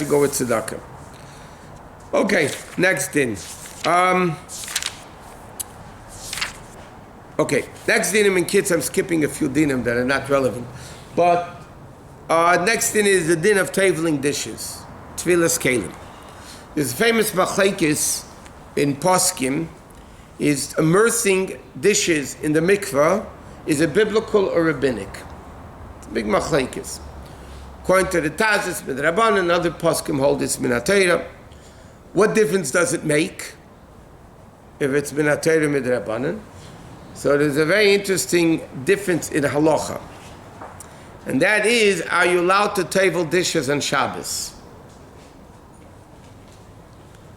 go with tzedakah. Okay, next din. Next dinim in kids, I'm skipping a few dinim that are not relevant. But next din is the din of taveling dishes, tfilas kelim. There's a famous machlekes in poskim, is immersing dishes in the mikveh, is a biblical or rabbinic? It's a big machlekes. According to the Tazis, Midrabanan, and other poskim hold it's min haTorah. What difference does it make if it's min haTorah midrabanan? So there's a very interesting difference in halacha. And that is, are you allowed to table dishes on Shabbos?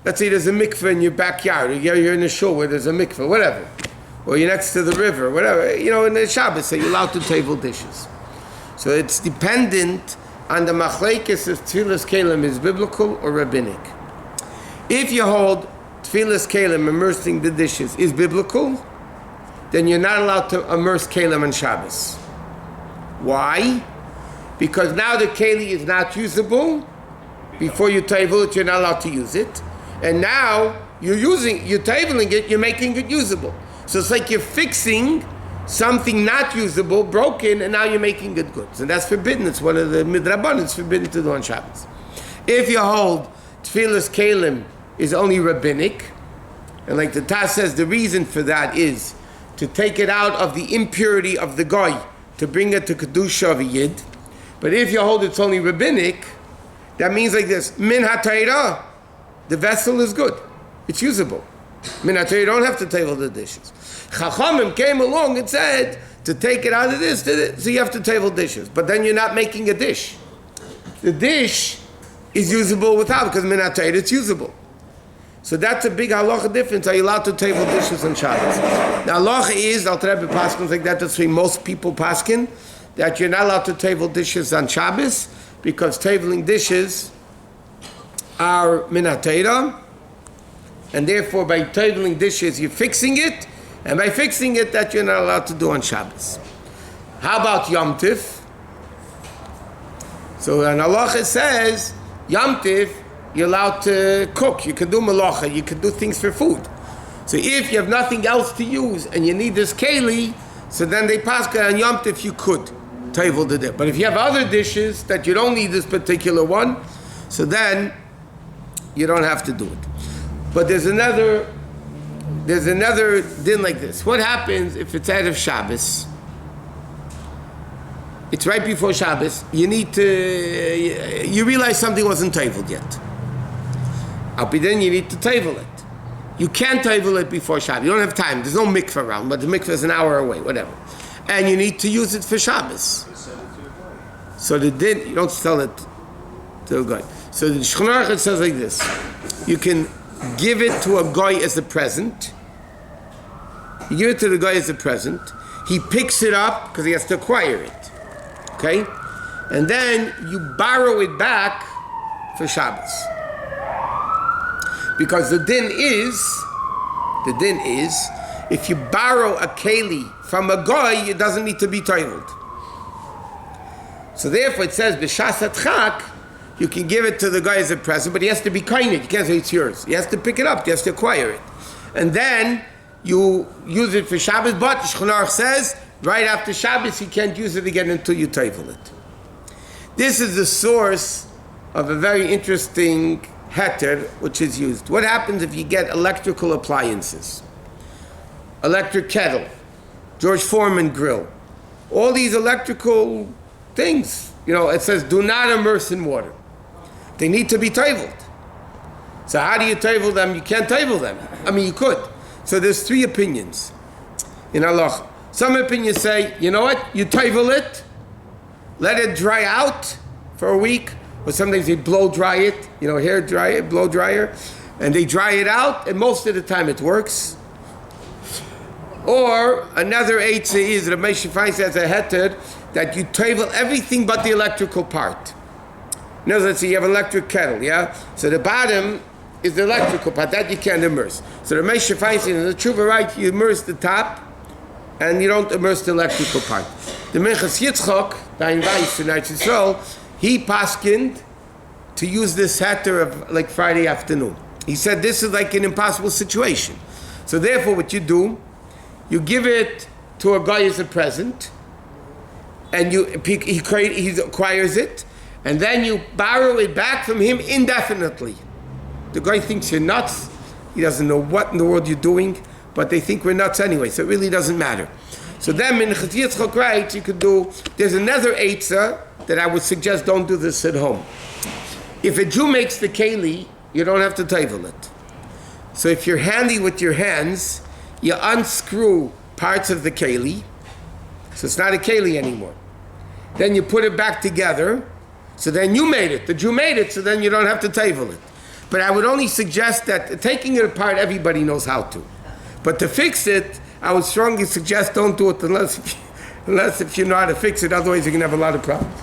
Let's say there's a mikveh in your backyard, you're in a shul where there's a mikveh, whatever. Or you're next to the river, whatever. In the Shabbos, so you're allowed to table dishes. So it's dependent on the machlekes if tfilas kelim is biblical or rabbinic. If you hold tfilas kelim, immersing the dishes, is biblical, then you're not allowed to immerse kelim on Shabbos. Why? Because now the keli is not usable. Before you table it, you're not allowed to use it. And now you're tabling it, you're making it usable. So it's like you're fixing something not usable, broken, and now you're making it good. So that's forbidden. It's one of the midrabanan. It's forbidden to do on Shabbos. If you hold tfilas kelim is only rabbinic, and like the Taz says, the reason for that is to take it out of the impurity of the goy, to bring it to kedusha of a yid. But if you hold it's only rabbinic, that means like this: min haTorah, the vessel is good, it's usable. Min haTorah, you don't have to table the dishes. Chachamim came along and said to take it out of this, so you have to table dishes. But then you're not making a dish. The dish is usable without, because min haTorah, it's usable. So that's a big halacha difference. Are you allowed to table dishes on Shabbos? Now halacha is, Al Rebbe paskins like that, that's why most people paskin, that you're not allowed to table dishes on Shabbos, because tabling dishes are min haTorah, and therefore by tabling dishes you're fixing it, and by fixing it that you're not allowed to do on Shabbos. How about Yom Tif? So an halacha says, Yom Tif, you're allowed to cook, you can do malacha, you can do things for food. So if you have nothing else to use and you need this keli, so then they pass on Yom Tif you could table the dish. But if you have other dishes that you don't need this particular one, so then you don't have to do it. But there's another din like this. What happens if it's out of Shabbos? It's right before Shabbos. You realize something wasn't tabled yet. Then you need to table it. You can't table it before Shabbos. You don't have time. There's no mikveh around, but the mikveh is an hour away, whatever. And you need to use it for Shabbos. So the din, you don't sell it to a guy. So the Shulchan Aruch says like this: you can give it to a guy as a present. You give it to the guy as a present. He picks it up because he has to acquire it. Okay? And then you borrow it back for Shabbos. Because the din is, if you borrow a keli from a guy, it doesn't need to be tabled. So therefore it says, b'shas hatchak, you can give it to the guy as a present, but he has to be kind. You can't say it's yours. He has to pick it up. He has to acquire it. And then you use it for Shabbos, but Shulchan Aruch says, right after Shabbos, you can't use it again until you table it. This is the source of a very interesting heter, which is used. What happens if you get electrical appliances? Electric kettle, George Foreman grill, all these electrical things. It says, do not immerse in water. They need to be tabled. So how do you table them? You can't table them. You could. So there's three opinions in halacha. Some opinions say, you know what? You table it, let it dry out for a week, or sometimes they blow dry it, hair dryer, blow dryer, and they dry it out, and most of the time it works. Or another eitzah is, Rabbi Shusterman says a heter, that you table everything but the electrical part. In other words, you have an electric kettle, yeah? So the bottom is the electrical part, that you can't immerse. So Rabbi Shusterman says, in the tshuva, right, you immerse the top, and you don't immerse the electrical part. The Minchas Yitzchak, Dain Weiss in Eretz Yisrael, he paskined to use this heter of like Friday afternoon. He said this is like an impossible situation. So therefore what you do, you give it to a guy as a present, and he acquires it, and then you borrow it back from him indefinitely. The guy thinks you're nuts. He doesn't know what in the world you're doing, but they think we're nuts anyway, so it really doesn't matter. So then in Chetzias Chokrait, you could do, there's another eitzah that I would suggest don't do this at home. If a Jew makes the keli, you don't have to tevel it. So if you're handy with your hands, you unscrew parts of the keli, so it's not a keli anymore. Then you put it back together, so then you made it. The Jew made it, so then you don't have to tevel it. But I would only suggest that taking it apart, everybody knows how to. But to fix it, I would strongly suggest don't do it unless if you know how to fix it. Otherwise, you're going to have a lot of problems.